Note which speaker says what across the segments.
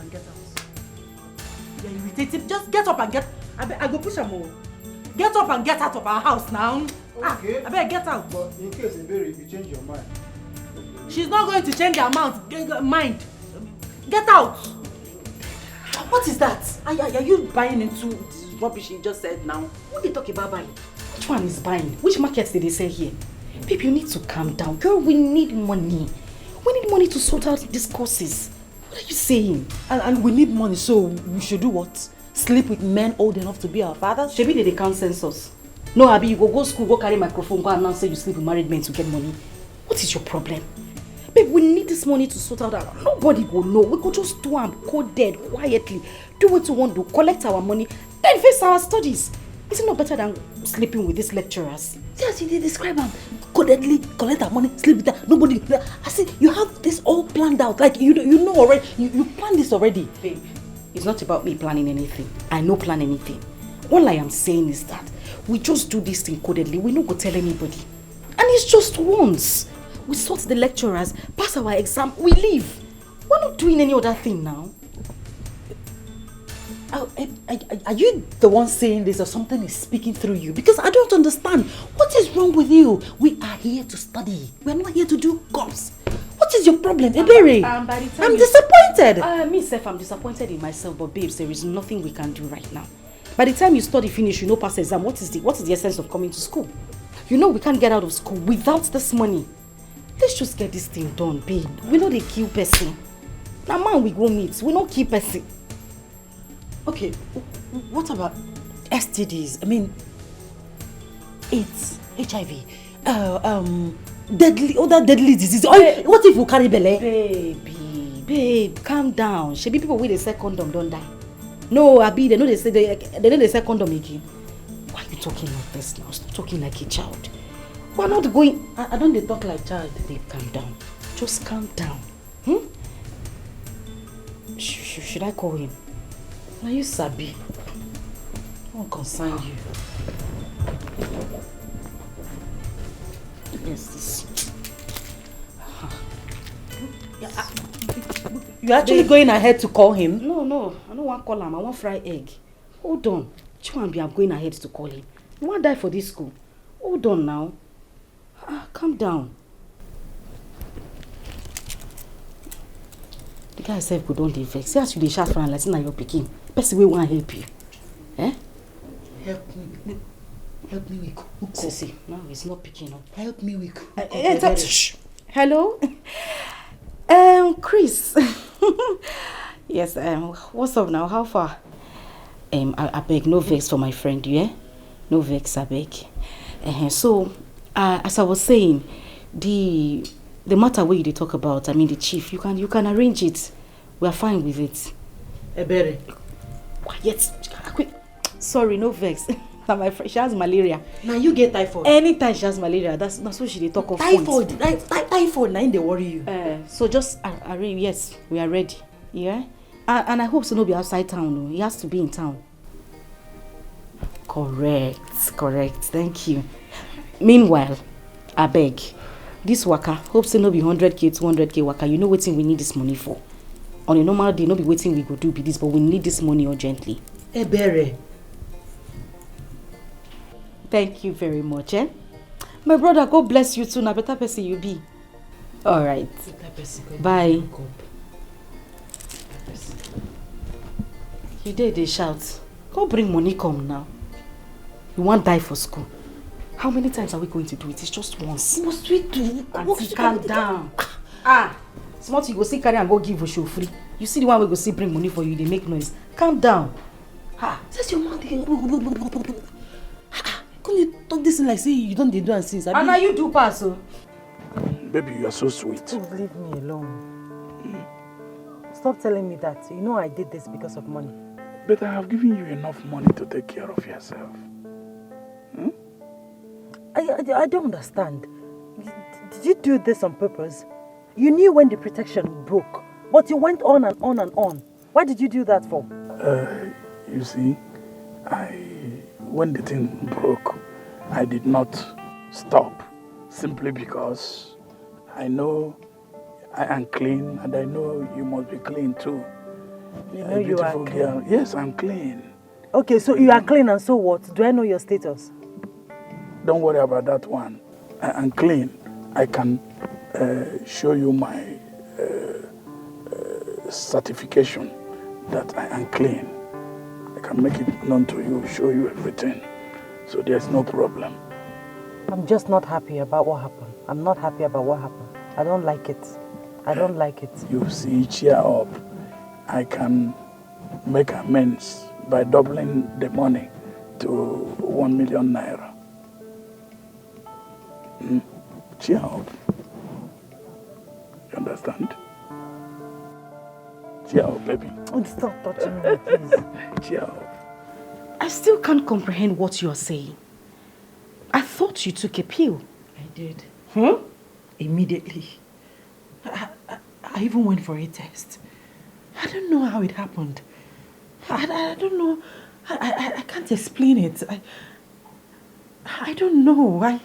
Speaker 1: and get out. You're irritated. Just get up and get... I go push her more. Get up and get out of our house now.
Speaker 2: Okay.
Speaker 1: I better get out.
Speaker 2: But in case if you change your mind.
Speaker 1: She's not going to change her mind. Get out. What is that? Are you buying into this rubbish you just said now? What are you talking about buying? Which one is buying? Which markets did they say here? Babe, you need to calm down. Girl, we need money. We need money to sort out these courses. What are you saying? And we need money, so we should do what? Sleep with men old enough to be our fathers? Shebi they count census. No, Abi, you go school, go carry microphone, go announce say you sleep with married men to get money. What is your problem? Babe, we need this money to sort out our... Nobody will know. We could just do am coded quietly. Do what we want to, collect our money, then face our studies. Is it not better than sleeping with these lecturers? Yes, you did describe them. Codedly collect our money, sleep with them. Nobody... I see, you have this all planned out. Like, you know already. You planned this already. Babe, it's not about me planning anything. I no plan anything. All I am saying is that we just do this thing codedly. We don't go tell anybody. And it's just once. We sort the lecturers, pass our exam, we leave. We're not doing any other thing now. Are you the one saying this or something is speaking through you? Because I don't understand. What is wrong with you? We are here to study. We're not here to do course. What is your problem, Ebere? I'm disappointed. Myself, I'm disappointed in myself, but babes, there is nothing we can do right now. By the time you study finish, you know pass exam, what is the essence of coming to school? You know we can't get out of school without this money. Let's just get this thing done, babe. We know they kill person. Now man we go meet, we don't kill person. Okay, what about STDs? I mean, AIDS, HIV, other deadly diseases. What if we carry belle? Babe, calm down. Should be people with a second condom don't die. No, Abi, they know they know they say condom again. Why are you talking like this now? Stop talking like a child. We're not going... I don't talk like child. Babe, calm down. Just calm down. Should I call him? Now you sabi. I won't concern you. Yes, this... You're actually going ahead to call him? No. I don't want to call him. I want fried egg. Hold on. I'm going ahead to call him. You want to die for this school? Hold on now. Calm down. The guy said we don't vex. See as you dey shout for like na your pikin. Person wey wan help you. Help me with hookup. See, no, it's not picking up. Help me with hookup. Hello? Chris. Yes, what's up now? How far? I beg, no vex for my friend, yeah? No vex, I beg. So, as I was saying, the matter where you talk about, I mean the chief, you can arrange it. We are fine with it. Ebere. Quiet. Quick. Sorry, no vex. Now my friend, she has malaria. Now you get typhoid. Anytime she has malaria, that's what she talk of. Typhoid. Typhoid. Now they worry you. So just arrange. Yes, we are ready. Yeah. And I hope so no be outside town. No, he has to be in town. Correct. Thank you. Meanwhile, I beg, this waka, hope so no be 100k, 200k waka. You know what we need this money for. On a normal day, no be waiting we go do be this, but we need this money urgently. Ebere. Thank you very much, eh? My brother, God bless you too. Now better person you be. All right. Bye. You did they shout. Go bring money come now. You want die for school. How many times are we going to do it? It's just once. Must we do? Auntie, calm down. Smart you go see carry and go give a show free. You see the one we go see bring money for you, they make noise. Calm down. Says your mouth again. Can you talk this like say you don't do and since? And now you do pass, so.
Speaker 3: Baby, you are so sweet.
Speaker 1: Please leave me alone. Stop telling me that. You know I did this because of money.
Speaker 3: But I have given you enough money to take care of yourself.
Speaker 1: I don't understand. Did you do this on purpose? You knew when the protection broke, but you went on and on and on. Why did you do that for?
Speaker 3: You see, when the thing broke, I did not stop simply because I know I am clean and I know you must be clean too.
Speaker 1: You know you are clean.
Speaker 3: Girl. Yes, I'm clean.
Speaker 1: Okay, so you are clean and so what? Do I know your status?
Speaker 3: Don't worry about that one. I'm clean. I can show you my certification that I am clean. I can make it known to you, show you everything. So there's no problem.
Speaker 1: I'm just not happy about what happened. I'm not happy about what happened. I don't like it. I don't like it.
Speaker 3: You see, cheer up. I can make amends by doubling the money to 1 million naira. Cheer up. You understand? Cheer up, baby.
Speaker 1: Stop touching me, please.
Speaker 3: Cheer up.
Speaker 4: I still can't comprehend what you're saying. I thought you took a pill.
Speaker 1: I did.
Speaker 5: Immediately. I even went for a test. I don't know how it happened. I don't know. I can't explain it. I don't know. I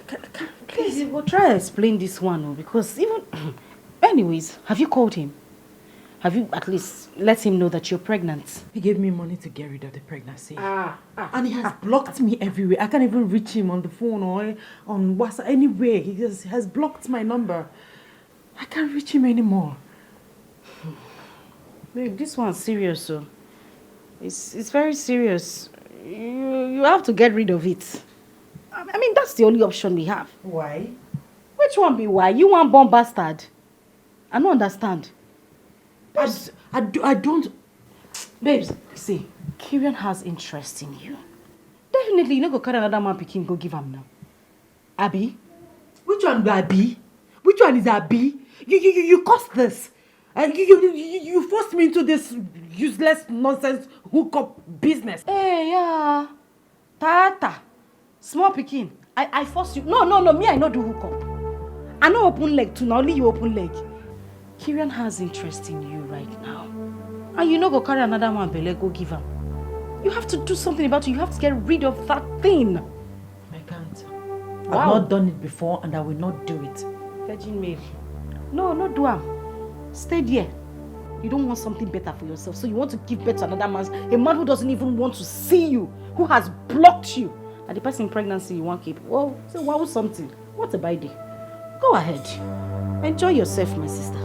Speaker 5: can't,
Speaker 4: Please, we'll try to explain this one, because even... Anyways, have you called him? Have you at least let him know that you're pregnant?
Speaker 5: He gave me money to get rid of the pregnancy. And he has blocked me everywhere. I can't even reach him on the phone or on WhatsApp, anywhere. He just has blocked my number. I can't reach him anymore.
Speaker 4: Babe, this one's serious, so... It's very serious. You have to get rid of it. I mean, that's the only option we have.
Speaker 5: Why?
Speaker 4: Which one be why? You want born bastard? I don't understand.
Speaker 5: I don't...
Speaker 4: Babes, see, Kieran has interest in you. Definitely, you not go carry another man picking, go give him now. Abby?
Speaker 5: Which one be Abby? Which one is Abby? You caused this. You forced me into this useless nonsense hookup business.
Speaker 4: Hey, yeah. Tata. Small picking. I forced you. No. Me, I not do hookup. I no open leg too. Now only you open leg. Kieran has interest in you right now. And you no go carry another man belle, go give him. You have to do something about it. You have to get rid of that thing.
Speaker 5: I can't.
Speaker 4: Wow.
Speaker 5: I've not done it before and I will not do it.
Speaker 4: Virgin Mary. No do am. Stay there. You don't want something better for yourself. So you want to give birth to another man. A man who doesn't even want to see you. Who has blocked you. And the person in pregnancy you want to keep. Well, so wow something. What a biddy. Go ahead. Enjoy yourself, my sister.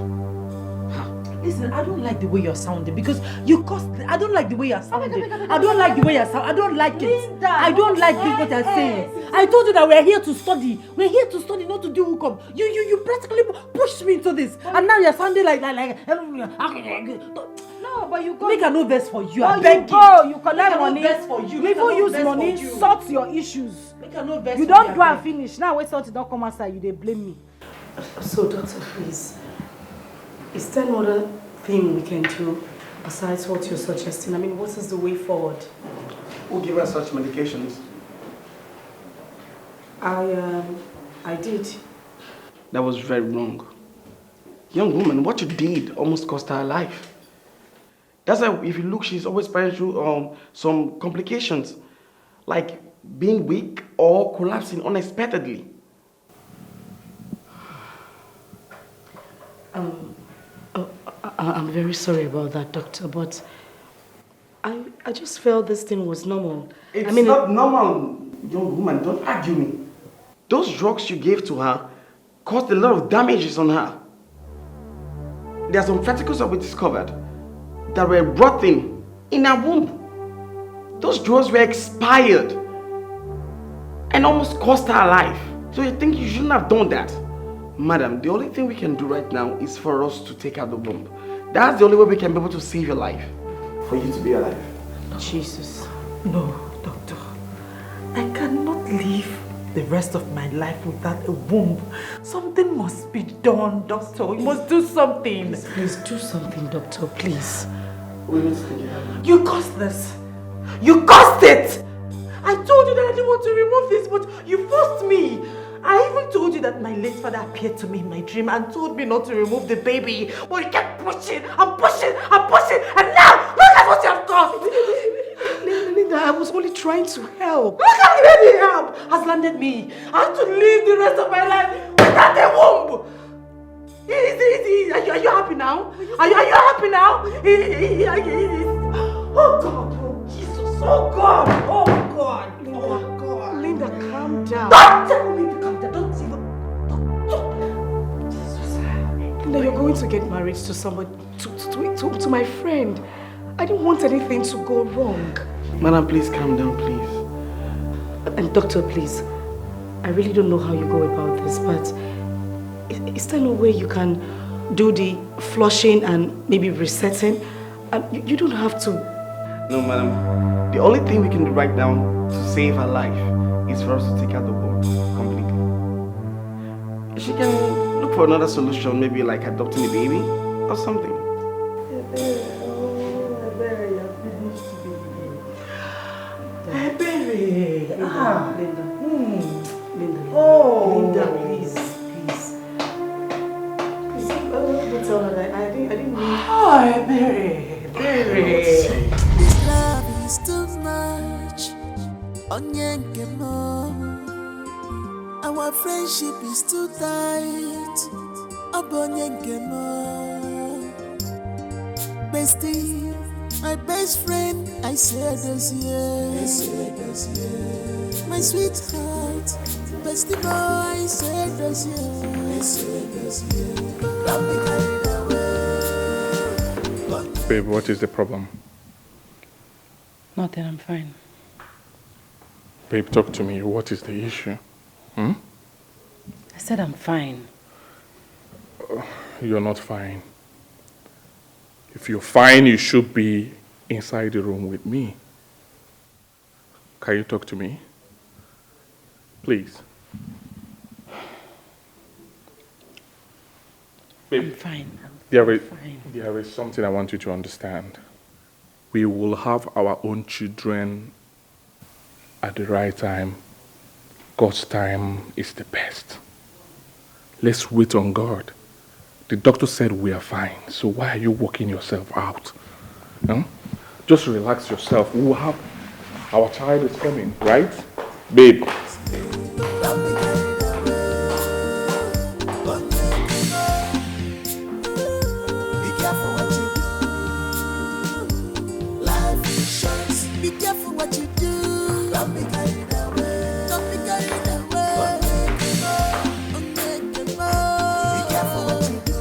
Speaker 5: Listen, I don't like the way you're sounding because you caused... I don't like the way you're sounding. I don't like the way you're sounding. I don't like it.
Speaker 4: Linda,
Speaker 5: I don't like this what you're saying. I told you that we're here to study. We're here to study, not to do hookup. You practically pushed me into this. And now you're sounding like...
Speaker 4: No, but you go...
Speaker 5: Make a no verse for you.
Speaker 4: I
Speaker 5: beg
Speaker 4: you collect money.
Speaker 5: Make a no verse for you.
Speaker 4: You even use money, sort your issues.
Speaker 5: Make a no verse
Speaker 4: You
Speaker 5: for
Speaker 4: don't
Speaker 5: you,
Speaker 4: do and finish. Now wait till it don't come outside, they blame me.
Speaker 6: So, doctor, please, is there no other thing we can do besides what you're suggesting? I mean, what is the way forward?
Speaker 2: Who give her such medications?
Speaker 6: I did.
Speaker 7: That was very wrong. Young woman, what you did almost cost her life. That's why if you look, she's always passing through some complications, like being weak or collapsing unexpectedly.
Speaker 6: I'm very sorry about that, doctor, but I just felt this thing was normal.
Speaker 7: It's not normal, young woman. Don't argue me. Those drugs you gave to her caused a lot of damages on her. There are some particles that we discovered that were rotting in her womb. Those drugs were expired and almost cost her life. So you think you shouldn't have done that? Madam, the only thing we can do right now is for us to take out the womb. That's the only way we can be able to save your life. For you to be alive.
Speaker 6: Jesus.
Speaker 5: No, doctor. I cannot live the rest of my life without a womb. Something must be done, doctor. You must do something.
Speaker 6: Please do something, doctor, please.
Speaker 7: We need to take it out.
Speaker 5: You caused this. You caused it. I told you that I didn't want to remove this, but you forced me. I even told you that my late father appeared to me in my dream and told me not to remove the baby. But you kept pushing and pushing and pushing, and now look at what you have caused.
Speaker 6: Linda, I was only trying to help.
Speaker 5: Look at the baby help has landed me. I have to live the rest of my life without a womb. Easy. Are you happy now? Are you happy now? Oh God, oh Jesus, oh God, oh God, oh God.
Speaker 6: Linda, calm down.
Speaker 5: Don't tell me to calm down. Don't even.
Speaker 6: Linda, you're going to get married to somebody, to my friend. I didn't want anything to go wrong.
Speaker 7: Madam, please calm down, please.
Speaker 6: And doctor, please, I really don't know how you go about this, but is there no way you can do the flushing and maybe resetting? You don't have to.
Speaker 7: No, madam. The only thing we can do right now to save her life is for us to take out the bone completely. She can look for another solution, maybe like adopting a baby or something.
Speaker 6: Linda. Linda.
Speaker 5: Oh,
Speaker 6: Linda, please. Please, don't tell her that I didn't mean.
Speaker 5: Hi, Mary.
Speaker 8: This love is too much. Our friendship is too tight. Bestie, my best friend, I said this yes. My sweetheart, bestie boy, I said this yes. Don't be carried away.
Speaker 9: Babe, what is the problem?
Speaker 4: Nothing, I'm fine.
Speaker 9: Babe, talk to me. What is the issue?
Speaker 4: I said I'm fine.
Speaker 9: You're not fine. If you're fine, you should be inside the room with me. Can you talk to me? Please. Babe,
Speaker 4: I'm fine.
Speaker 9: there is something I want you to understand. We will have our own children at the right time. God's time is the best. Let's wait on God. The doctor said we are fine, so why are you working yourself out? Huh? Just relax yourself. We will have our child is coming, right? Babe.
Speaker 8: Be careful what you do. Don't be carried away. Don't be carried away. Be careful what you do.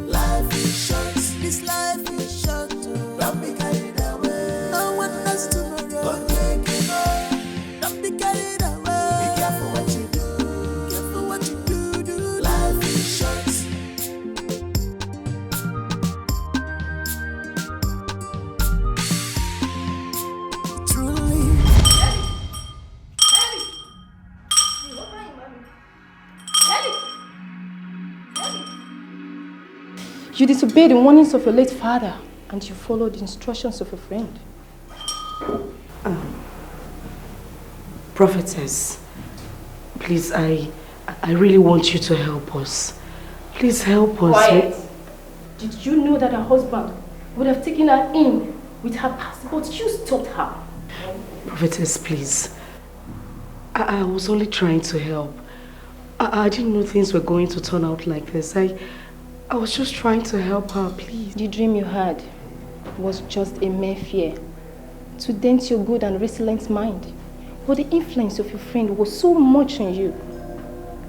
Speaker 8: Life is short. This life is short. Don't be carried away. No one knows tomorrow. Don't be carried away. Be careful what you do. Careful what you do. Life is short.
Speaker 6: You disobeyed the warnings of your late father and you followed the instructions of a friend. Prophetess, please, I really want you to help us. Please help us.
Speaker 4: Quiet. Did you know that her husband would have taken her in with her passport? You stopped her.
Speaker 6: Prophetess, please. I was only trying to help. I didn't know things were going to turn out like this. I was just trying to help her, please.
Speaker 10: The dream you had was just a mere fear to dent your good and resilient mind. But the influence of your friend was so much on you.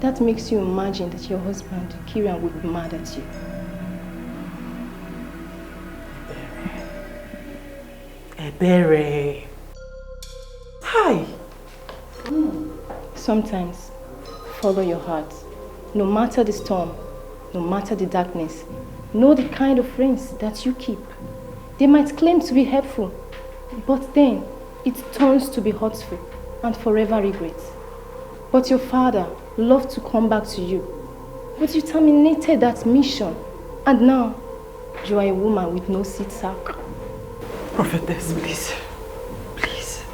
Speaker 10: That makes you imagine that your husband, Kieran, would be mad at you.
Speaker 5: Ebere. Hi.
Speaker 10: Sometimes, follow your heart. No matter the storm, no matter the darkness, know the kind of friends that you keep. They might claim to be helpful, but then it turns to be hurtful and forever regret. But your father loved to come back to you, but you terminated that mission, and now you are a woman with no seed sack.
Speaker 5: Prophetess, please. Please.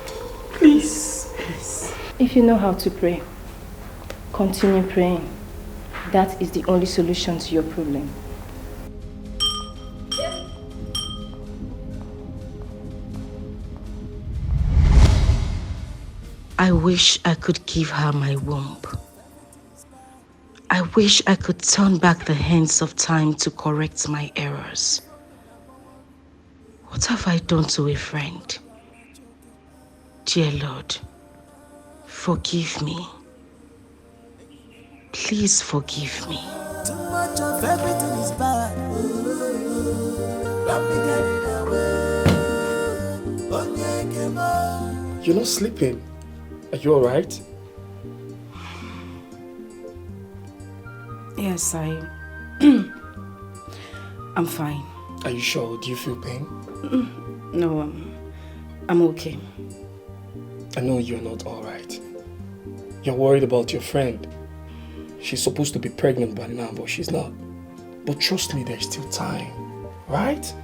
Speaker 5: Please. Please.
Speaker 10: If you know how to pray, continue praying. That is the only solution to your problem.
Speaker 6: I wish I could give her my womb. I wish I could turn back the hands of time to correct my errors. What have I done to a friend? Dear Lord, forgive me. Please forgive me.
Speaker 8: Too much of everything is bad. Don't be carried away.
Speaker 2: You're not sleeping. Are you alright?
Speaker 6: Yes, I'm fine.
Speaker 2: Are you sure? Do you feel pain?
Speaker 6: No, I'm okay.
Speaker 2: I know you're not alright. You're worried about your friend. She's supposed to be pregnant by now, but she's not. But trust me, there's still time. Right?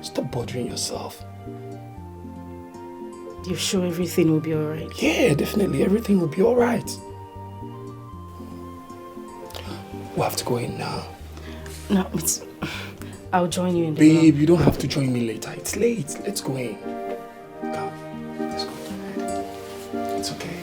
Speaker 2: Stop bothering yourself.
Speaker 6: You're sure everything will be alright?
Speaker 2: Yeah, definitely. Everything will be alright. We have to go in now.
Speaker 6: No, I'll join you in the
Speaker 2: Babe,
Speaker 6: room.
Speaker 2: you don't have to join me later. It's late. Let's go in. Come. Let's go to bed. It's okay.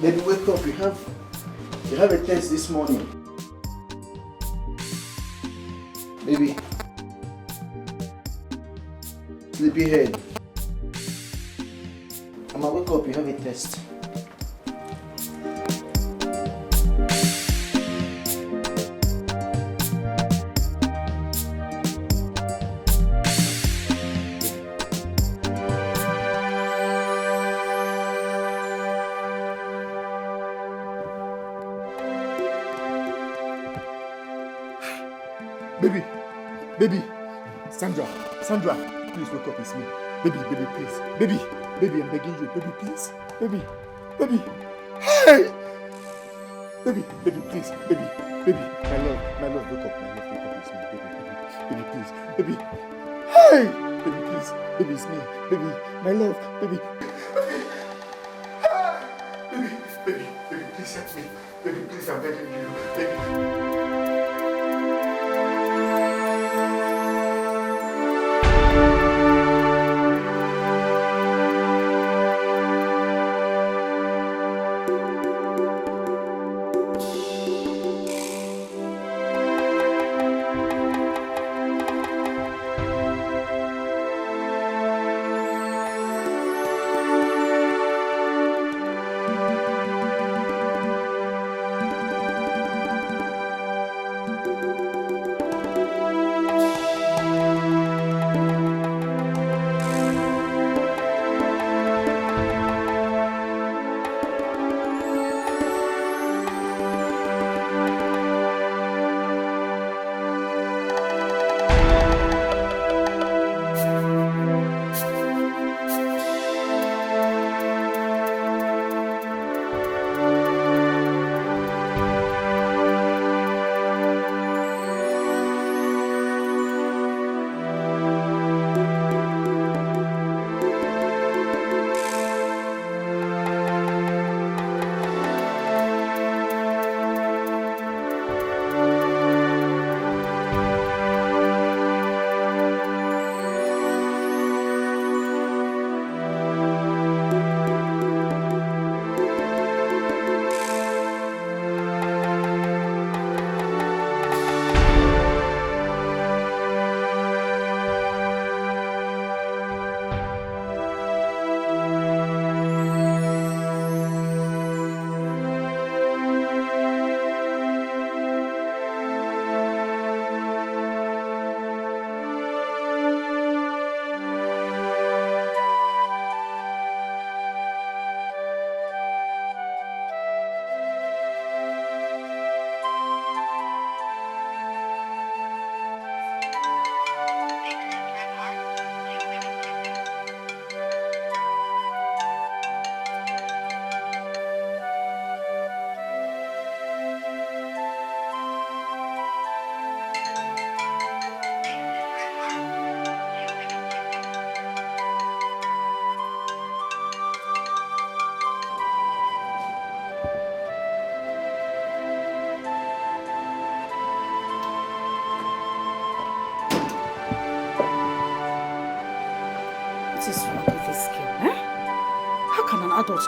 Speaker 11: Baby, wake up. You have a test this morning. Baby. Sleepyhead. Mama, wake up. You have a test. Baby, Sandra, please wake up, it's me. Baby, please. Baby, I'm begging you. Baby, please. Baby. Hey! Baby, please. Baby, my love, wake up, it's me. Baby, please. Baby, hey! Baby, please. Baby, it's me. Baby, my love, baby. Baby, please help me. Baby, please, I'm begging you. Baby.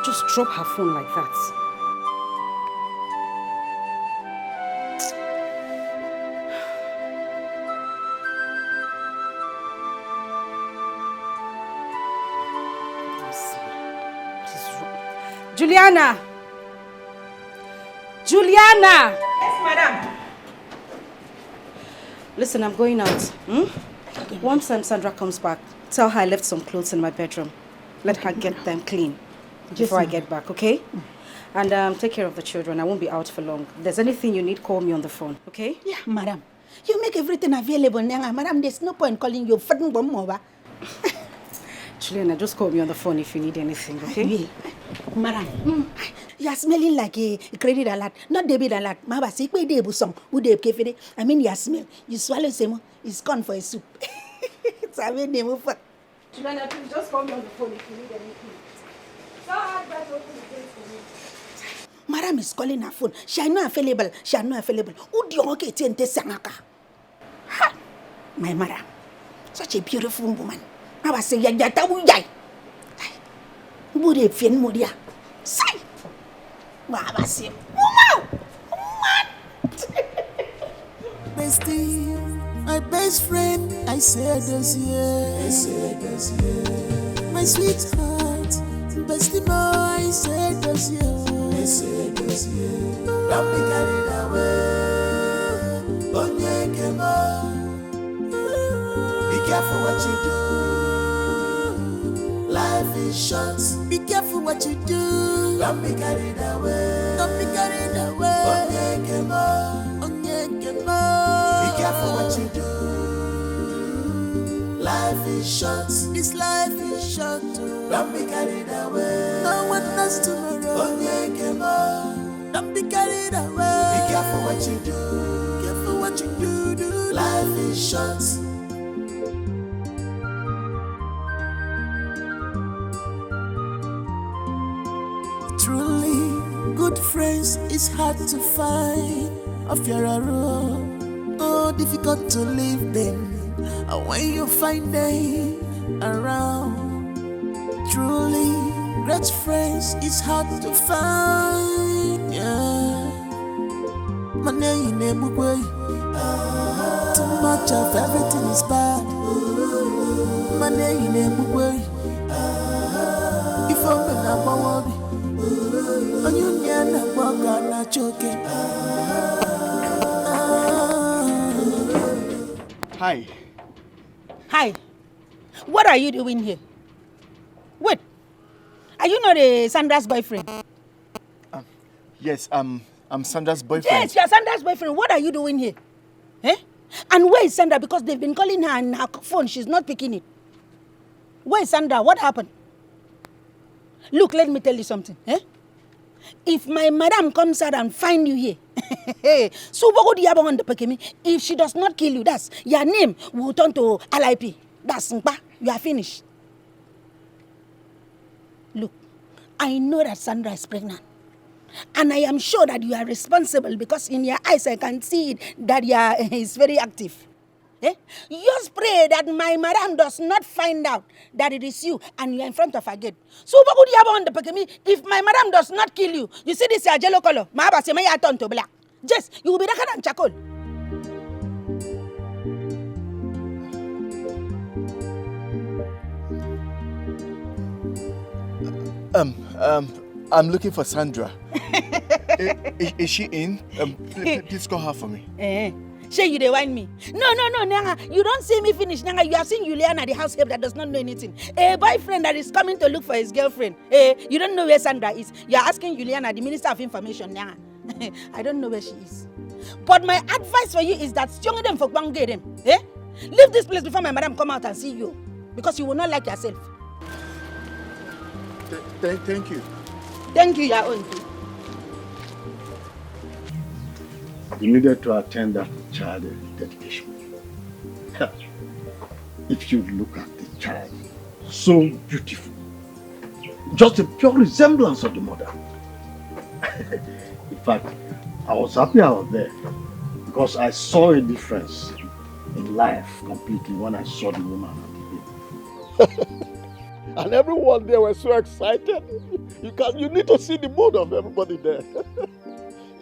Speaker 4: just drop her phone like that. Juliana! Juliana!
Speaker 5: Yes, madam.
Speaker 4: Listen, I'm going out. Once Sandra comes back, tell her I left some clothes in my bedroom. Let her get them clean before I get back, okay? And take care of the children. I won't be out for long. If there's anything you need, call me on the phone, okay?
Speaker 12: Yeah, madam. You make everything available, madam. There's no point calling you.
Speaker 4: Juliana, just call me on the phone if you need anything, okay?
Speaker 12: Madam, you are smelling like a credit alert, not debit alert. I mean, you smell. You swallow some. It's gone for a soup. It's a very name of.
Speaker 4: Juliana, please just call me on the phone if you need anything. So hard that open the gate for me.
Speaker 12: Madam is calling her phone. She are not available. She are not available. Who do you get in Sangaka? Ha! My madam, such a beautiful woman. I was saying, Yata Wujai. Would it fin Mudia? Say, Baba say, wow!
Speaker 8: Bestie, my best friend, I said this year. My sweetheart, bestie boy, I said this year. Don't be carried away. Be careful what you do. Life is short. Be careful what you do. Don't be carried away. Don't be carried away. Be careful what you do. Life is short. This life is short. Don't be carried away. No one knows tomorrow. Don't be carried away. Be careful what you do. Careful what you do. Life is short. Truly, good friends is hard to find. Of your own, oh, difficult to leave them. And when you find them around, truly, great friends is hard to find. Yeah, money in a way. Too much of everything is bad. Money in a way. If I'm not worried.
Speaker 11: Hi.
Speaker 12: Hi. What are you doing here? Wait. Are you not Sandra's boyfriend?
Speaker 11: Yes, I'm Sandra's boyfriend.
Speaker 12: Yes, you're Sandra's boyfriend. What are you doing here? Eh? And where is Sandra? Because they've been calling her on her phone. She's not picking it. Where is Sandra? What happened? Look, let me tell you something. Eh? If my madam comes out and find you here, if she does not kill you, that's your name will turn to LIP. That's you are finished. Look, I know that Sandra is pregnant. And I am sure that you are responsible because in your eyes I can see it, that you are is very active. Eh? Just pray that my madam does not find out that it is you and you are in front of her gate. So if my madam does not kill you, you see this yellow color, turn to black. Yes, you will be darker than charcoal.
Speaker 11: I'm looking for Sandra. Is she in? Please call her for me.
Speaker 12: Say you they whine me. No, Nanga. You don't see me finish, Nanga. You have seen Juliana, the house help that does not know anything. A boyfriend that is coming to look for his girlfriend. You don't know where Sandra is. You are asking Juliana, the Minister of Information, Nanga. I don't know where she is. But my advice for you is that stronger them for one get them. Leave this place before my madam come out and see you. Because you will not like yourself.
Speaker 11: Thank you.
Speaker 12: Thank you, your own.
Speaker 3: You needed to attend that child dedication. If you look at the child, so beautiful. Just a pure resemblance of the mother. In fact, I was happy I was there because I saw a difference in life completely when I saw the woman at the baby.
Speaker 11: And everyone there was so excited. You need to see the mood of everybody there.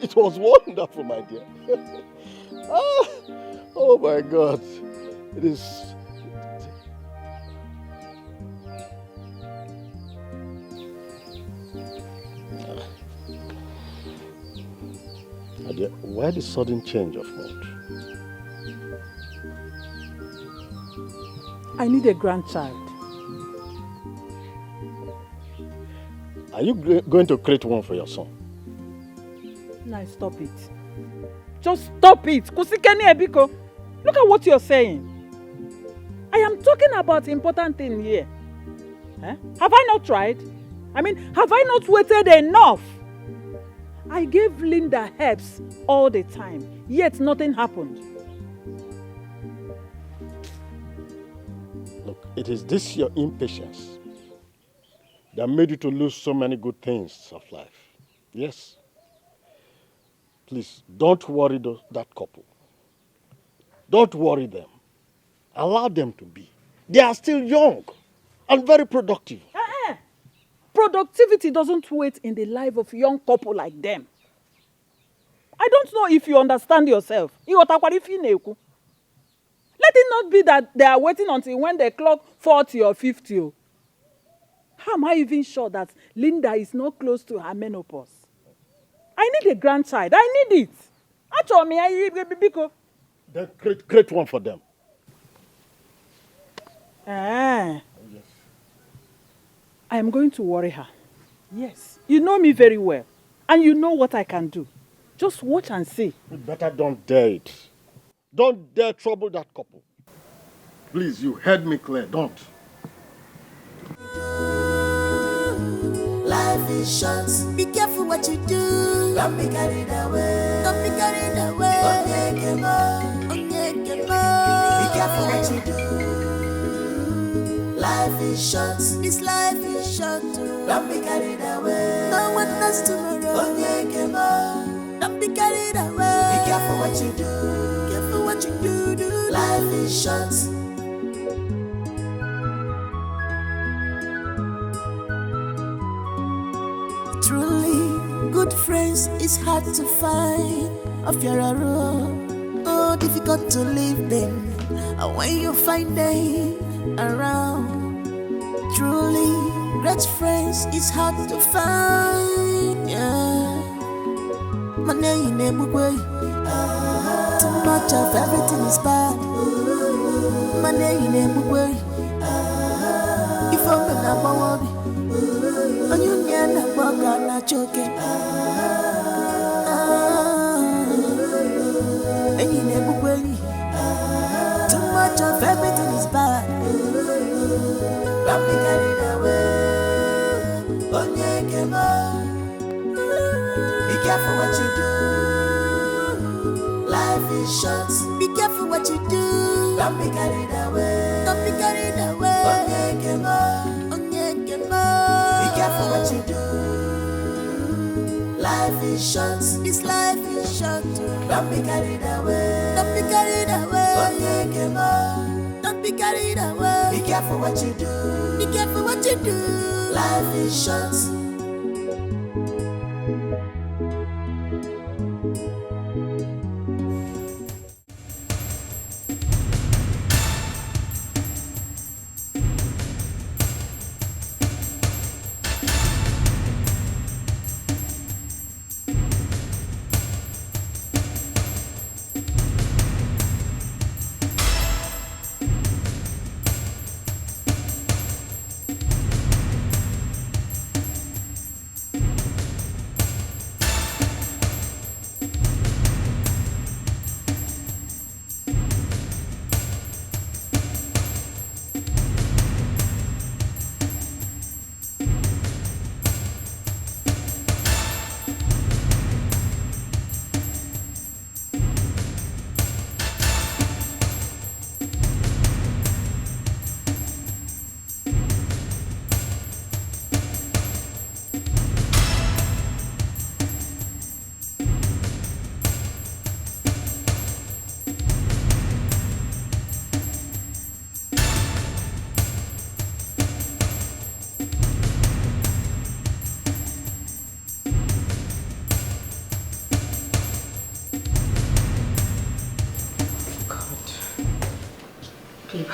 Speaker 11: It was wonderful, my dear. Oh my God. It is. My dear, why the sudden change of mood?
Speaker 13: I need a grandchild.
Speaker 11: Are you going to create one for your son?
Speaker 13: Now stop it. Just stop it. Kusikeni Ebiko. Look at what you're saying. I am talking about important thing here. Eh? Have I not tried? I mean, have I not waited enough? I gave Linda herbs all the time, yet nothing happened.
Speaker 11: Look, it is this your impatience that made you to lose so many good things of life. Yes. Please, don't worry that couple. Don't worry them. Allow them to be. They are still young and very productive.
Speaker 13: Productivity doesn't wait in the life of a young couple like them. I don't know if you understand yourself. Let it not be that they are waiting until when they clock 40 or 50. How am I even sure that Linda is not close to her menopause? I need a grandchild. I need it.
Speaker 11: Then create one for them.
Speaker 13: Yes. I am going to worry her. Yes. You know me very well. And you know what I can do. Just watch and see.
Speaker 11: You better don't dare it. Don't dare trouble that couple. Please, you heard me clear. Don't.
Speaker 8: Life is short. Be careful what you do. Don't be carried away. Don't be carried away. Be careful what you do. Life is short. This life is short. Don't be carried away. No one knows tomorrow. Don't be carried away. Be careful what you do. Careful what you do. Life is short. Truly, good friends is hard to find. Of your own, oh, difficult to leave them. And when you find them around, truly, great friends is hard to find. Yeah, my name is way. Too much of everything is bad. My name is way. If I'm in a worry. You never walk on a choking. And you never will. Too much of everything is bad. Don't be carried away. Be careful what you do. Life is short. Be careful what you do. Don't be carried away. Don't be carried away. Be careful what you do. Life is short. This life is short. Don't be carried away. Don't be carried away. Don't be carried away. Be careful what you do. Be careful what you do. Life is short.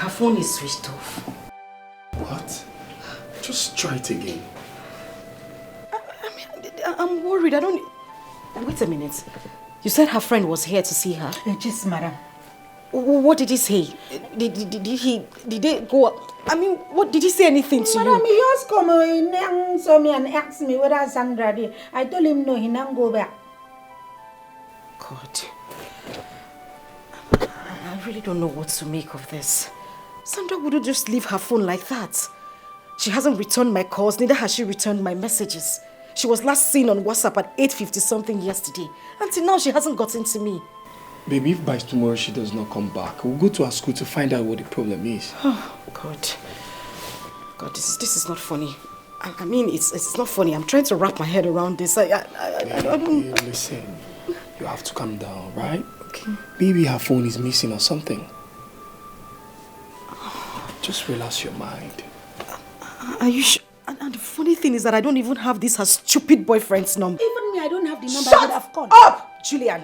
Speaker 6: Her phone is switched off.
Speaker 2: What? Just try it again.
Speaker 6: I'm worried. I don't... Wait a minute. You said her friend was here to see her?
Speaker 12: Yes, madam.
Speaker 6: What did he say? Did they go... I mean, what did he say anything to
Speaker 12: Madam,
Speaker 6: you?
Speaker 12: he just come and saw me and asked me whether Sandra did. I told him no, he didn't go back.
Speaker 6: God. I really don't know what to make of this. Sandra wouldn't just leave her phone like that. She hasn't returned my calls, neither has she returned my messages. She was last seen on WhatsApp at 8:50 something yesterday. Until now, she hasn't gotten to me.
Speaker 2: Baby, if by tomorrow she does not come back, we'll go to her school to find out what the problem is.
Speaker 6: Oh, God. God, this is not funny. I mean, it's not funny. I'm trying to wrap my head around this. I don't...
Speaker 2: Listen, you have to calm down, right?
Speaker 6: Okay.
Speaker 2: Maybe her phone is missing or something. Just relax your mind.
Speaker 6: Are you sure? And the funny thing is that I don't even have her stupid boyfriend's number.
Speaker 12: Even me, I don't have the number.
Speaker 6: Shut
Speaker 12: I've called.
Speaker 6: up, Julian.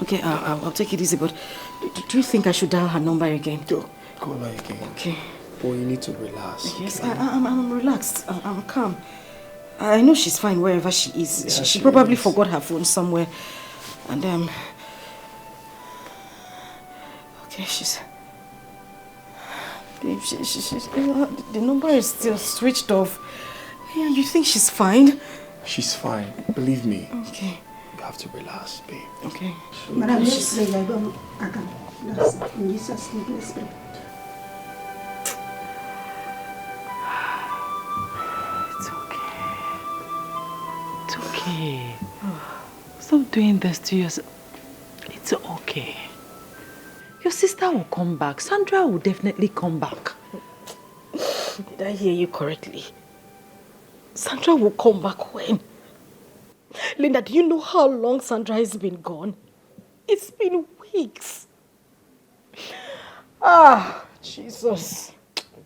Speaker 6: Okay, I'll take it easy, but do you think I should dial her number again?
Speaker 2: Go her again.
Speaker 6: Okay.
Speaker 2: Boy, you need to relax.
Speaker 6: Yes,
Speaker 2: okay?
Speaker 6: I'm relaxed. I'm calm. I know she's fine wherever she is.
Speaker 2: Yeah,
Speaker 6: she probably
Speaker 2: is.
Speaker 6: forgot her phone somewhere. And okay, the number is still switched off. Yeah, you think she's fine?
Speaker 2: She's fine. Believe me.
Speaker 6: Okay.
Speaker 2: You have to relax, babe.
Speaker 6: Okay.
Speaker 12: Madam, let's pray. I can. That's in Jesus' name, let's pray.
Speaker 13: It's okay. It's okay. Stop doing this to yourself. It's okay. Your sister will come back. Sandra will definitely come back.
Speaker 6: Did I hear you correctly? Sandra will come back when? Linda, do you know how long Sandra has been gone? It's been weeks. Ah, Jesus.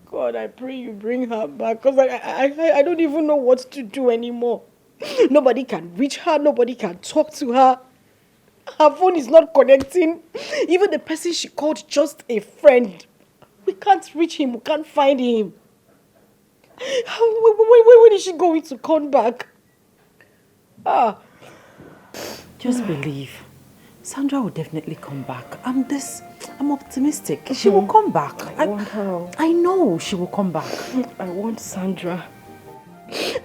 Speaker 6: God, I pray you bring her back because I don't even know what to do anymore. Nobody can reach her. Nobody can talk to her. Her phone is not connecting. Even the person she called just a friend. We can't reach him. We can't find him. When is she going to come back?
Speaker 13: Just believe. Sandra will definitely come back. I'm optimistic. She will come back. I know she will come back.
Speaker 6: I want Sandra.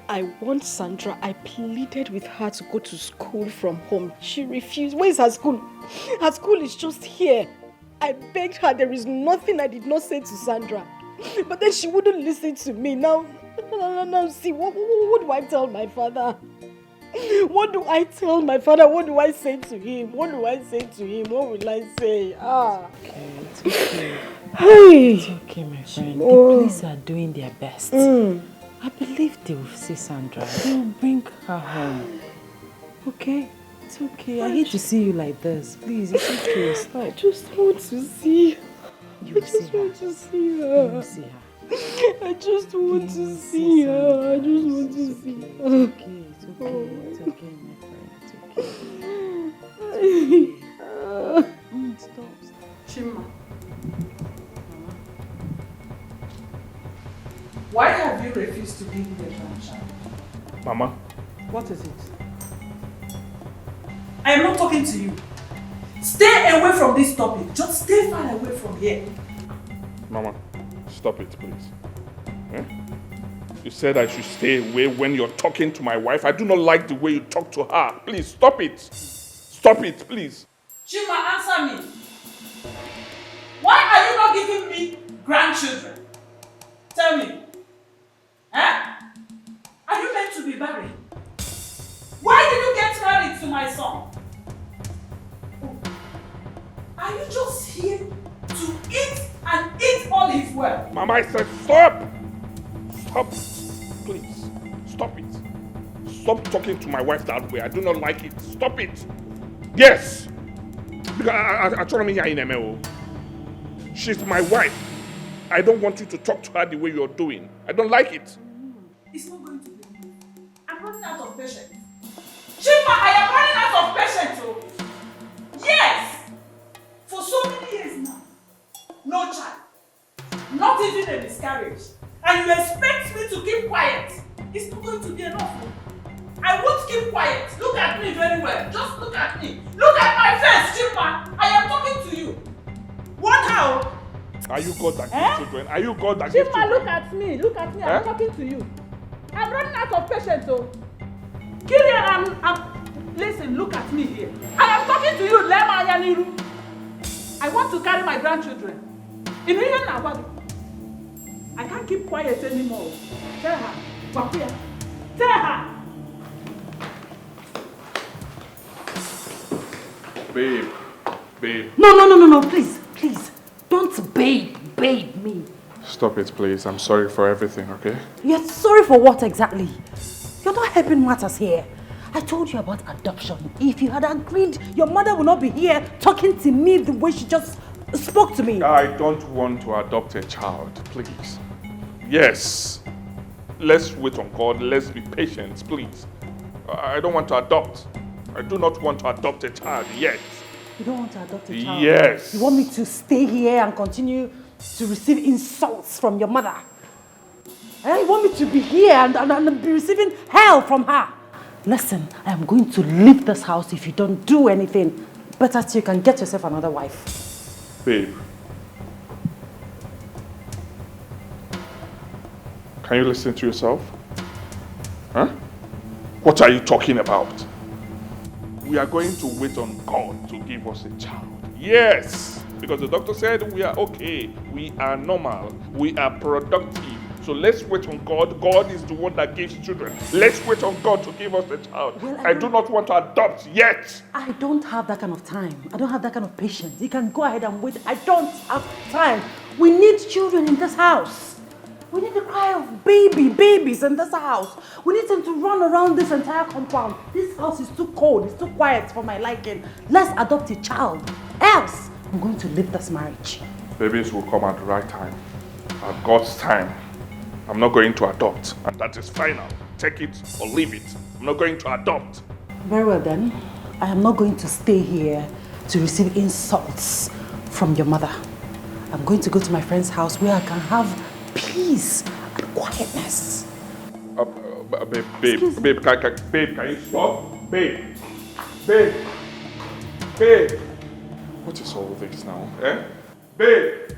Speaker 6: I pleaded with her to go to school from home. She refused. Where is her school? Her school is just here. I begged her. There is nothing I did not say to Sandra. But then she wouldn't listen to me. Now see, what do I tell my father? What do I tell my father? What do I say to him? What will I say?
Speaker 13: Okay, it's okay.
Speaker 6: Hey.
Speaker 13: It's okay, my friend. The police are doing their best. I believe they will see Sandra. They will bring her home. Okay? It's okay. I hate to see you like this. Please, it's okay. Stop.
Speaker 6: I just want to see her.
Speaker 13: You will see her.
Speaker 6: want to see her.
Speaker 13: You will see her.
Speaker 6: I just want to see her. I just want to see her.
Speaker 13: It's okay. It's okay. It's okay, my friend. It's okay. Stop.
Speaker 5: Chima. Why have you refused to give me the grandchild?
Speaker 9: Mama.
Speaker 5: What is it? I am not talking to you. Stay away from this topic. Just stay far away from here.
Speaker 9: Mama, stop it, please. Eh? You said I should stay away when you're talking to my wife. I do not like the way you talk to her. Please, stop it. Stop it, please.
Speaker 5: Chima, answer me. Why are you not giving me grandchildren? Tell me. Are you meant to be married? Why did you get married to my son? Are you just here to eat and eat all his wealth?
Speaker 9: Mama, I said stop! Stop, please. Stop it. Stop talking to my wife that way. I do not like it. Stop it. Yes. Because I told me here in ML. She's my wife. I don't want you to talk to her the way you're doing. I don't like it.
Speaker 5: It's not going to be. I'm running out of patience. Chima, I am running out
Speaker 13: of patience, oh. Yes! For so many years now, no child, not even a miscarriage, and you expect me to keep quiet. It's not going to be enough. I won't keep quiet. Look at me very well. Just look at me. Look at my face, Chima. I am talking to you. What how?
Speaker 9: Are you God that gives children? Are you God that gives
Speaker 13: Chima,
Speaker 9: children?
Speaker 13: look at me. Look at me. I'm talking to you. I'm running out of patience, oh. Kirian, listen, look at me here. I am talking to you, Lema Yaniru. I want to carry my grandchildren. In here now, I can't keep quiet anymore. Tell her. Wakuya. Tell her.
Speaker 9: Babe.
Speaker 1: No, please. Don't babe me.
Speaker 9: Stop it, please. I'm sorry for everything, okay?
Speaker 1: You're sorry for what exactly? You're not helping matters here. I told you about adoption. If you had agreed, your mother would not be here talking to me the way she just spoke to me.
Speaker 9: I don't want to adopt a child, please. Yes. Let's wait on God. Let's be patient, please. I don't want to adopt. I do not want to adopt a child yet.
Speaker 1: You don't want to adopt a child?
Speaker 9: Yes.
Speaker 1: You want me to stay here and continue to receive insults from your mother? You want me to be here and be receiving hell from her? Listen, I am going to leave this house if you don't do anything. Better still, you can get yourself another wife.
Speaker 9: Babe. Can you listen to yourself? Huh? What are you talking about? We are going to wait on God to give us a child. Yes! Because the doctor said we are okay. We are normal. We are productive. So let's wait on God. God is the one that gives children. Let's wait on God to give us a child. Well, I do not want to adopt yet.
Speaker 1: I don't have that kind of time. I don't have that kind of patience. You can go ahead and wait. I don't have time. We need children in this house. We need the cry of babies in this house. We need them to run around this entire compound. This house is too cold. It's too quiet for my liking. Let's adopt a child. Else, I'm going to leave this marriage.
Speaker 9: Babies will come at the right time. At God's time. I'm not going to adopt. And that is final. Take it or leave it. I'm not going to adopt.
Speaker 1: Very well then. I am not going to stay here to receive insults from your mother. I'm going to go to my friend's house where I can have peace and quietness.
Speaker 9: Babe, can you stop? Babe. What is all this now? Babe.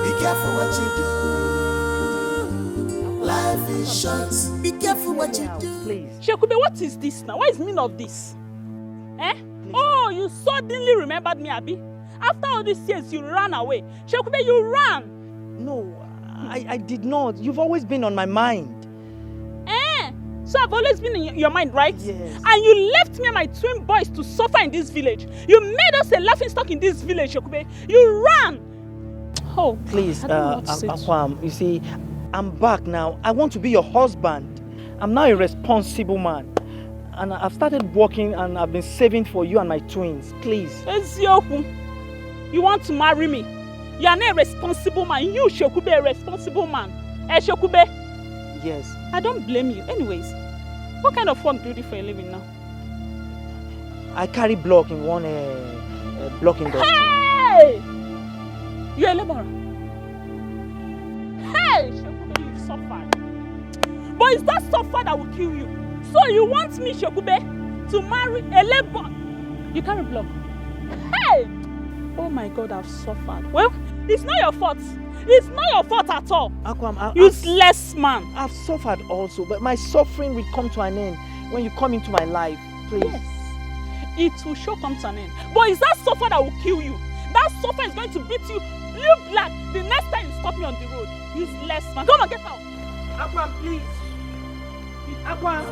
Speaker 8: Be careful what you do. Life is short. Be careful what you do.
Speaker 13: Please. Shekube, what is this now? What is the meaning of this? Oh, you suddenly remembered me, Abi? After all these years, you ran away. Shekube, you ran.
Speaker 14: No, I did not. You've always been on my mind.
Speaker 13: So I've always been in your mind, right?
Speaker 14: Yes.
Speaker 13: And you left me and my twin boys to suffer in this village. You made us a laughingstock in this village, Shekube. You ran. Oh,
Speaker 14: please, Akwam, you see, I'm back now. I want to be your husband. I'm now a responsible man. And I've started working and I've been saving for you and my twins. Please.
Speaker 13: Ezioku, you want to marry me? You are not a responsible man. You, Shekube, a responsible man. Shekube?
Speaker 14: Yes.
Speaker 13: I don't blame you. Anyways, what kind of work do you do for a living now?
Speaker 14: I carry block in one block industry.
Speaker 13: Hey! You're a laborer. Hey! Shekube, you've suffered. But it's that suffer that will kill you. So you want me, Shekube, to marry a laborer? You carry block. Hey! Oh my God, I've suffered. Well, it's not your fault. It's not your fault at all.
Speaker 14: Akwam,
Speaker 13: useless man.
Speaker 14: I've suffered also, but my suffering will come to an end when you come into my life. Please.
Speaker 13: Yes. It will sure come to an end. But it's that suffer that will kill you. That suffer is going to beat you black the next time you stop me on the road. Useless man. Come on, get out.
Speaker 14: Akwam, please. Akwam.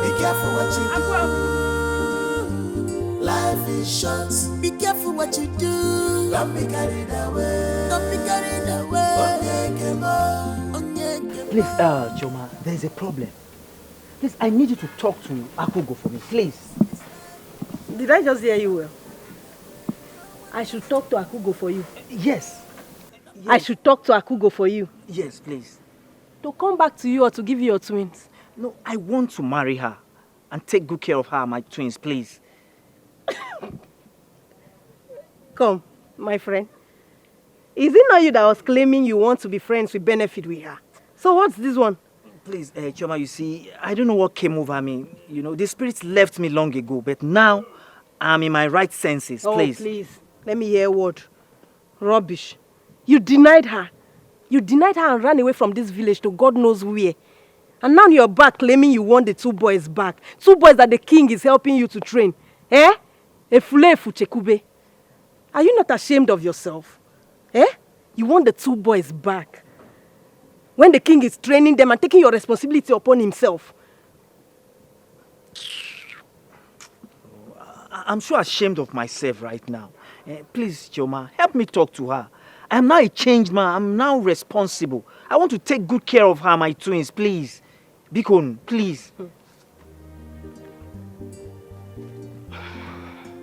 Speaker 8: Be careful what you do.
Speaker 14: Akwam.
Speaker 8: Life is short. Be careful what you do. Don't be carried away. Don't be carried away.
Speaker 14: Please, Choma, there's a problem. Please, I need you to talk to Akugo for me, please.
Speaker 4: Did I just hear you well? I should talk to Akugo for you.
Speaker 14: Yes.
Speaker 4: I should talk to Akugo for you.
Speaker 14: Yes, please.
Speaker 4: To come back to you or to give you your twins?
Speaker 14: No, I want to marry her and take good care of her and my twins, please.
Speaker 4: Come, my friend. Is it not you that was claiming you want to be friends with benefit with her? So what's this one?
Speaker 14: Please, Choma, you see, I don't know what came over me. You know, the spirit left me long ago, but now I'm in my right senses, please.
Speaker 4: Oh, please. Let me hear a word. Rubbish. You denied her. You denied her and ran away from this village to God knows where. And now you're back claiming you want the 2 boys back. 2 boys that the king is helping you to train. Eh? Efulefu Chekube. Are you not ashamed of yourself? Eh? You want the 2 boys back. When the king is training them and taking your responsibility upon himself.
Speaker 14: I'm so ashamed of myself right now. Please, Choma, help me talk to her. I'm now a changed man. I'm now responsible. I want to take good care of her, my twins, please. Bikon, please.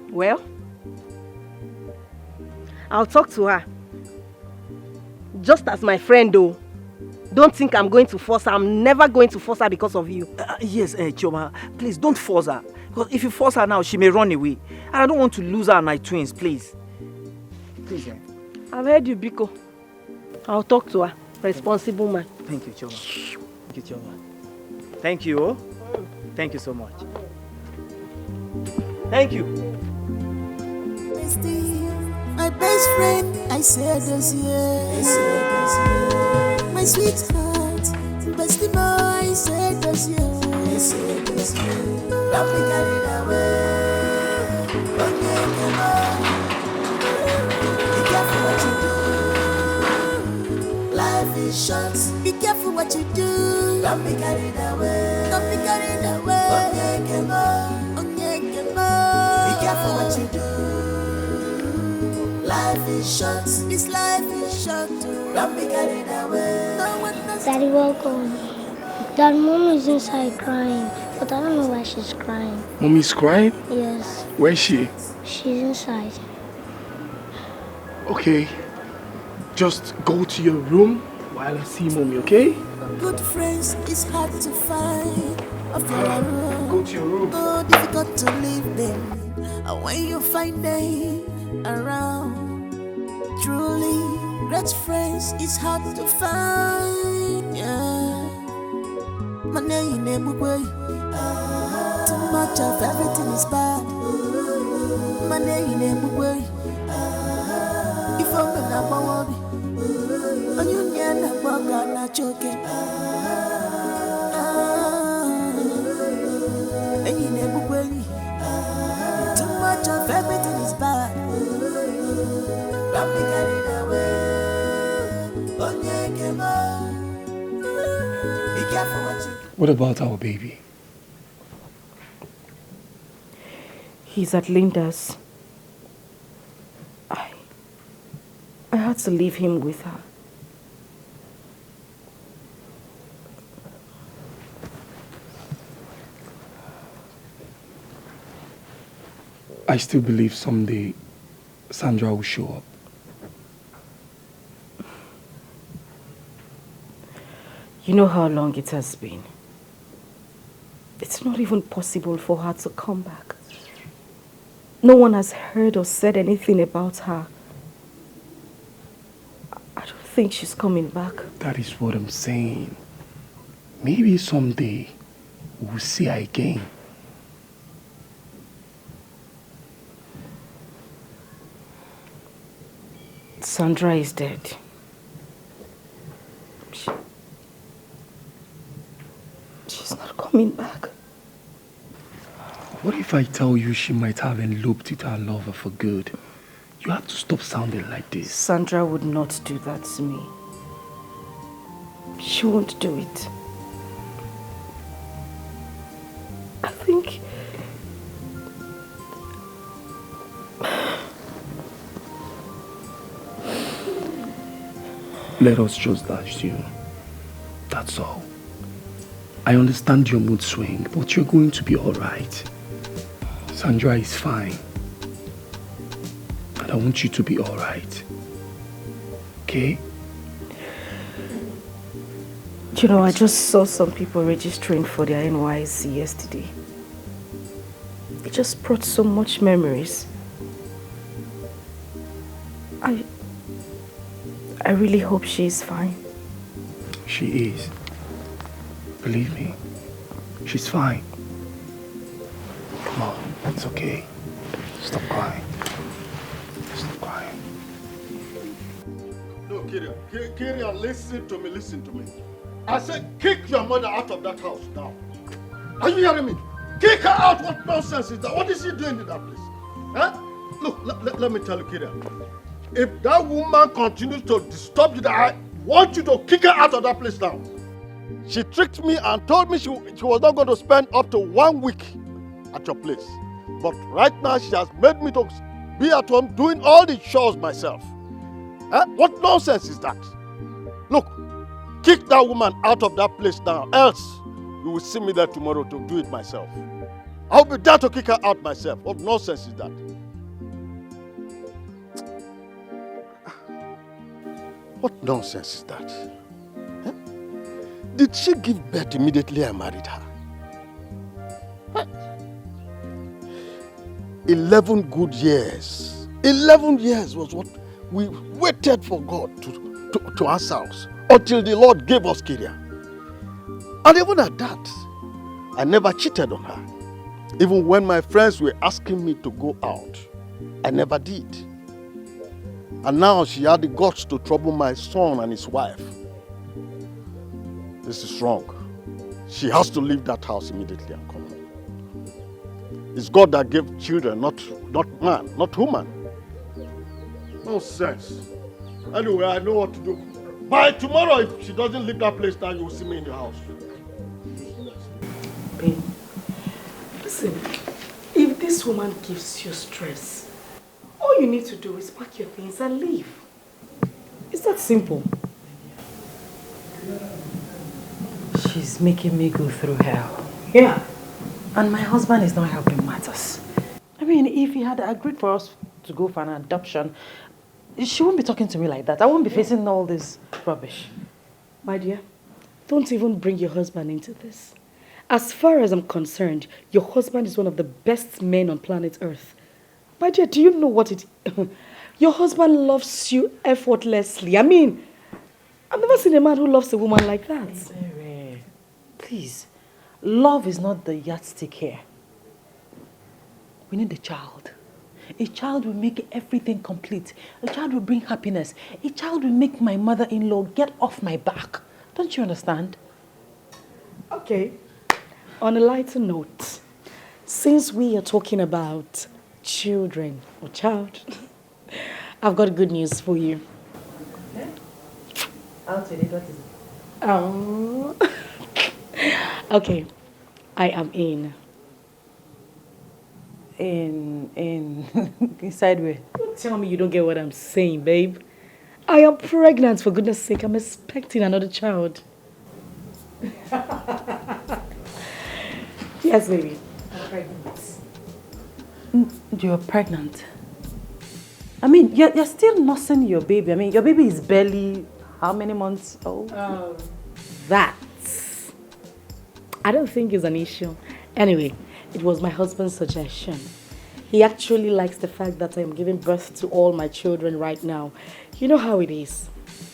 Speaker 4: Well, I'll talk to her. Just as my friend, though. Don't think I'm going to force her. I'm never going to force her because of you.
Speaker 14: Yes, Choma, please don't force her. Because if you force her now, she may run away. And I don't want to lose her and my twins, please. Please,
Speaker 4: I've heard you, Biko. I'll talk to her. Responsible man.
Speaker 14: Thank you, Choma. Thank you, Choma. Thank you. Oh? Thank you so much. Thank you.
Speaker 8: My best friend, I said this year. My sweetheart, bestie boy, I said this year. Don't be carried away. Don't get be careful what you do. Life is short. Be careful what you do. Don't be carried away. Don't be carried away. Be careful what you do. Life is short. This life is short. Don't be carried away.
Speaker 15: Daddy, welcome. Dad, Mom is inside crying, but I don't know why she's crying.
Speaker 2: Mommy's crying?
Speaker 15: Yes.
Speaker 2: Where is she?
Speaker 15: She's inside.
Speaker 2: Okay. Just go to your room while I see Mommy, okay?
Speaker 8: Good friends is hard to find.
Speaker 2: Go to your room.
Speaker 8: Oh, difficult to leave them. And when you find them around, truly great friends is hard to find. Yeah. My name Too much of everything is bad. My name if I'm not worry, and you never walk out not joking. And you never worry. Too much of everything is bad. Don't be carried away. Be careful what you do.
Speaker 2: What about our baby?
Speaker 4: He's at Linda's. I had to leave him with her.
Speaker 2: I still believe someday Sandra will show up.
Speaker 4: You know how long it has been. It's not even possible for her to come back. No one has heard or said anything about her. I don't think she's coming back.
Speaker 2: That is what I'm saying. Maybe someday we'll see her again.
Speaker 4: Sandra is dead. She's not coming back.
Speaker 2: What if I tell you she might have eloped with her lover for good? You have to stop sounding like this.
Speaker 4: Sandra would not do that to me. She won't do it. I think...
Speaker 2: Let us just dash you. That's all. I understand your mood swing, but you're going to be alright. Sandra is fine. And I want you to be alright. Okay?
Speaker 6: You know, I just saw some people registering for their NYC yesterday. It just brought so much memories. I really hope she's fine.
Speaker 2: She is. Believe me, she's fine. Come on, it's okay. Stop crying. Stop crying.
Speaker 11: No, Kirian, listen to me. I said kick your mother out of that house now. Are you hearing me? Kick her out. What nonsense is that? What is she doing in that place? Huh? Look, let me tell you, Kirian. If that woman continues to disturb you, I want you to kick her out of that place now. She tricked me and told me she was not going to spend up to 1 week at your place. But right now she has made me to be at home doing all the chores myself. Huh? What nonsense is that? Look, kick that woman out of that place now, else you will see me there tomorrow to do it myself. I'll be there to kick her out myself. What nonsense is that? What nonsense is that? Huh? Did she give birth immediately I married her? Huh? 11 good years. 11 years was what we waited for God to answer us until the Lord gave us Kyria. And even at that, I never cheated on her. Even when my friends were asking me to go out, I never did. And now she had the guts to trouble my son and his wife. This is wrong. She has to leave that house immediately and come home. It's God that gave children, not man, not woman. No sense. Anyway, I know what to do. By tomorrow, if she doesn't leave that place now, you will see me in the house.
Speaker 6: Babe, listen, if this woman gives you stress, all you need to do is pack your things and leave. It's that simple.
Speaker 1: She's making me go through hell.
Speaker 6: Yeah.
Speaker 1: And my husband is not helping matters. I mean, if he had agreed for us to go for an adoption, she wouldn't be talking to me like that. I won't be facing all this rubbish.
Speaker 6: My dear, don't even bring your husband into this. As far as I'm concerned, your husband is one of the best men on planet Earth. My dear, do you know what it is? Your husband loves you effortlessly. I mean, I've never seen a man who loves a woman like that.
Speaker 1: Very. Please, love is not the yardstick here. We need a child. A child will make everything complete. A child will bring happiness. A child will make my mother-in-law get off my back. Don't you understand?
Speaker 6: Okay. On a lighter note, since we are talking about children or child, I've got good news for you. Oh. Okay, I am in.
Speaker 1: Inside where?
Speaker 6: Don't tell me you don't get what I'm saying, babe. I am pregnant, for goodness sake. I'm expecting another child. Yes, baby. I'm pregnant.
Speaker 1: You're pregnant? I mean, you're still nursing your baby. I mean, your baby is barely how many months old?
Speaker 6: That. I don't think it's an issue. Anyway, it was my husband's suggestion. He actually likes the fact that I'm giving birth to all my children right now. You know how it is.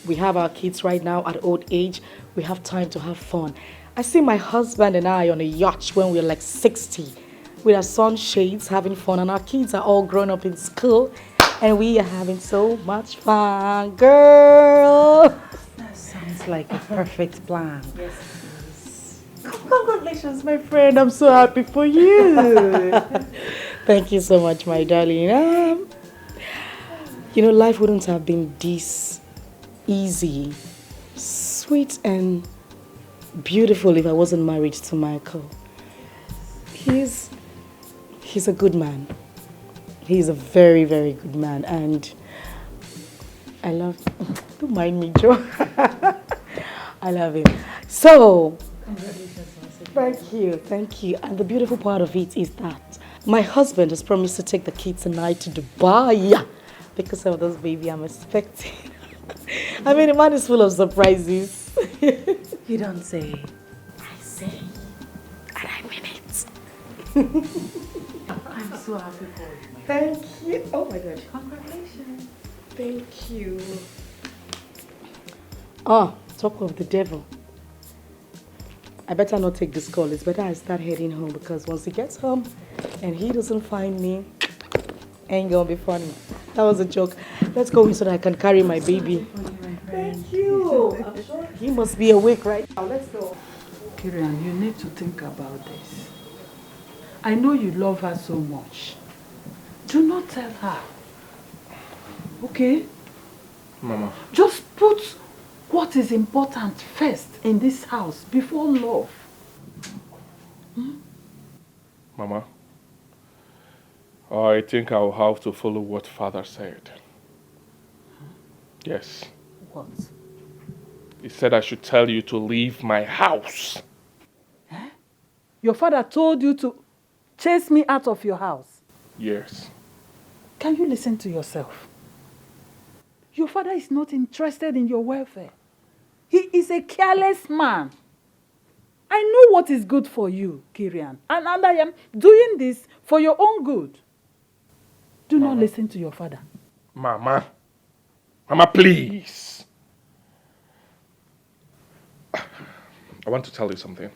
Speaker 6: We have our kids right now at old age. We have time to have fun. I see my husband and I on a yacht when we're like 60 with our sunshades having fun, and our kids are all grown up in school and we are having so much fun, girl.
Speaker 1: That sounds like a perfect plan.
Speaker 6: Yes. Congratulations, my friend. I'm so happy for you. Thank you so much, my darling. You know, life wouldn't have been this easy, sweet, and beautiful if I wasn't married to Michael. He's a good man. He's a very, very good man, and I love him. Don't mind me, Joe. I love him. So, thank you. And the beautiful part of it is that my husband has promised to take the kids and I to Dubai because of this baby I'm expecting. I mean, the man is full of surprises.
Speaker 1: You don't say. I say. And I mean it. I'm so happy for you.
Speaker 6: Thank you. Oh my God.
Speaker 1: Congratulations.
Speaker 6: Thank you. Oh, talk of the devil. I better not take this call. It's better I start heading home because once he gets home and he doesn't find me, ain't gonna be funny. That was a joke. Let's go in so that I can carry my baby. Thank you. I'm sure he must be awake right now. Let's go.
Speaker 13: Kirian, you need to think about this. I know you love her so much. Do not tell her. Okay?
Speaker 9: Mama.
Speaker 13: Just put what is important first in this house before love.
Speaker 9: Mama, I think I'll have to follow what Father said. Yes.
Speaker 13: What?
Speaker 9: He said I should tell you to leave my house.
Speaker 13: Eh? Your father told you to chase me out of your house.
Speaker 9: Yes.
Speaker 13: Can you listen to yourself? Your father is not interested in your welfare. He is a careless man. I know what is good for you, Kirian. And I am doing this for your own good. Do not listen to your father.
Speaker 9: Mama. Mama, please. I want to tell you something.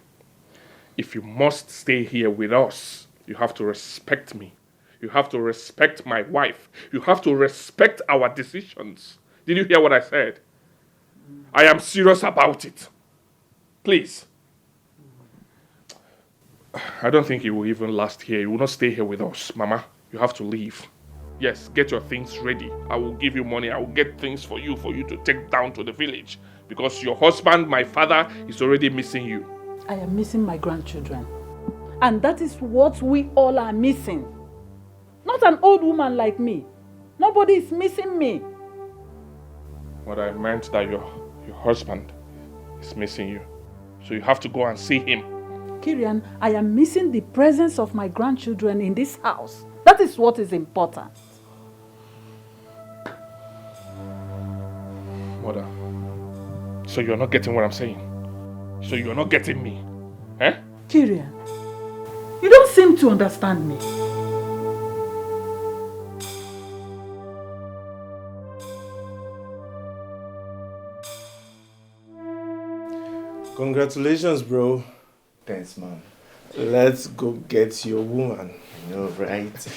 Speaker 9: If you must stay here with us, you have to respect me. You have to respect my wife. You have to respect our decisions. Did you hear what I said? I am serious about it. Please. I don't think you will even last here. You will not stay here with us, Mama. You have to leave. Yes, get your things ready. I will give you money. I will get things for you to take down to the village. Because your husband, my father, is already missing you.
Speaker 13: I am missing my grandchildren. And that is what we all are missing. Not an old woman like me. Nobody is missing me.
Speaker 9: What I meant that your husband is missing you. So you have to go and see him.
Speaker 13: Kirian, I am missing the presence of my grandchildren in this house. That is what is important.
Speaker 9: Mother, so you're not getting what I'm saying? So you're not getting me? Eh?
Speaker 13: Kirian, you don't seem to understand me.
Speaker 11: Congratulations, bro. Thanks, man. Let's go get your woman. I know, right?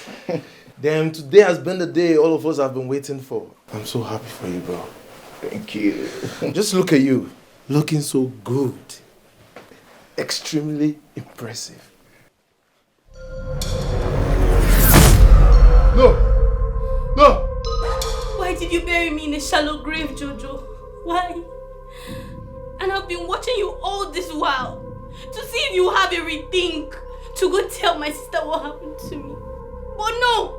Speaker 11: Damn, today has been the day all of us have been waiting for. I'm so happy for you, bro. Thank you. Just look at you. Looking so good. Extremely impressive. No! No!
Speaker 16: Why did you bury me in a shallow grave, Jojo? Why? And I've been watching you all this while to see if you have a rethink to go tell my sister what happened to me. But no!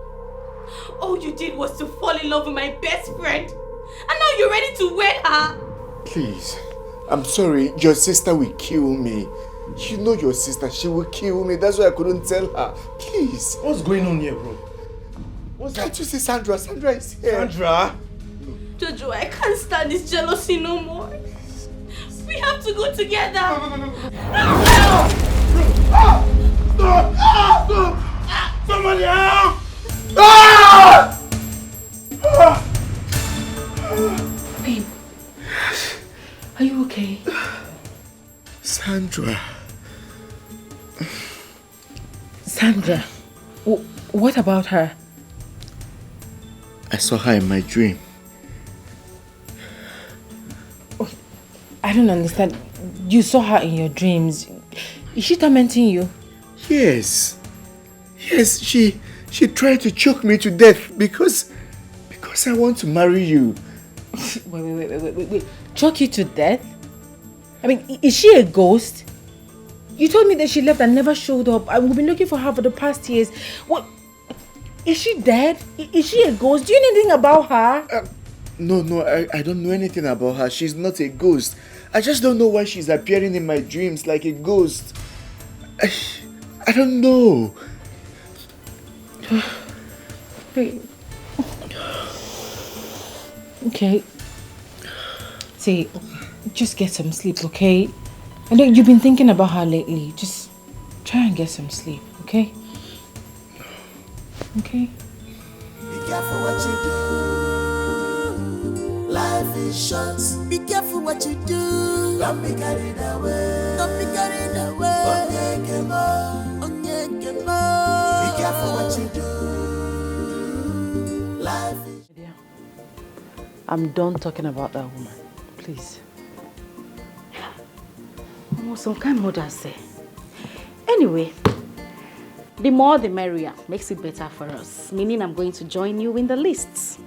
Speaker 16: All you did was to fall in love with my best friend. And now you're ready to wed her.
Speaker 11: Please. I'm sorry. Your sister will kill me. You know your sister. She will kill me. That's why I couldn't tell her. Please.
Speaker 2: What's going on here, bro?
Speaker 11: Can't you see Sandra? Sandra is here.
Speaker 2: Sandra?
Speaker 16: Jojo, I can't stand this jealousy no more. We have to go together.
Speaker 11: Somebody help!
Speaker 16: Babe, are you okay?
Speaker 11: Sandra.
Speaker 16: Sandra, what about her?
Speaker 11: I saw her in my dream.
Speaker 16: I don't understand. You saw her in your dreams. Is she tormenting you?
Speaker 11: Yes. Yes, she tried to choke me to death because I want to marry you.
Speaker 16: Wait. Choke you to death? I mean, is she a ghost? You told me that she left and never showed up. We've been looking for her for the past years. What? Is she dead? Is she a ghost? Do you know anything about her?
Speaker 11: No, I don't know anything about her. She's not a ghost. I just don't know why she's appearing in my dreams like a ghost. I don't know.
Speaker 16: Wait.
Speaker 4: Okay. See, just get some sleep, okay? I know you've been thinking about her lately. Just try and get some sleep, okay? Okay?
Speaker 8: Be careful what you do. Life is short. Be careful what you do. Don't be carried away. Don't be carried away. Be careful what you do. Life is...
Speaker 6: I'm done talking about that woman. Please.
Speaker 4: Oh, some kind mothers say. Anyway, the more the merrier. Makes it better for us. Meaning I'm going to join you in the lists.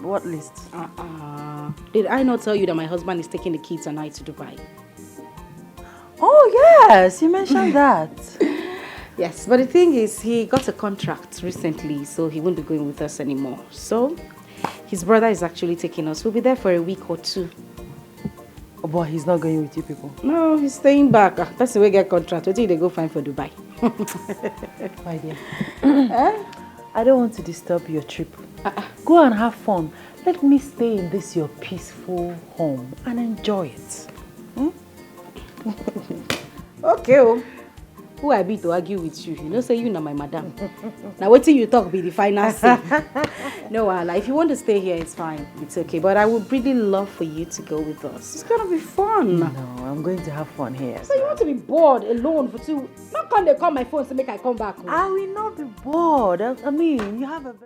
Speaker 6: What list?
Speaker 4: Did I not tell you that my husband is taking the kids and I to Dubai?
Speaker 6: Oh, yes, you mentioned that.
Speaker 4: Yes, but the thing is, he got a contract recently, so he won't be going with us anymore. So, his brother is actually taking us. We'll be there for a week or 2.
Speaker 6: Oh, but he's not going with you people?
Speaker 4: No, he's staying back. That's the way get contract. What do they go find for Dubai?
Speaker 6: My dear. I don't want to disturb your trip. Go and have fun. Let me stay in this your peaceful home and enjoy it.
Speaker 4: Okay. Oh. Who I be to argue with you? You know, say you know my madam. Now what till you talk be the final say. No, Allah, if you want to stay here, it's fine. It's okay. But I would really love for you to go with us. It's gonna be fun.
Speaker 6: No, I'm going to have fun here.
Speaker 4: So you want to be bored alone for 2? Not come they call my phone to make I come back home.
Speaker 6: I will not be bored. I mean, you have a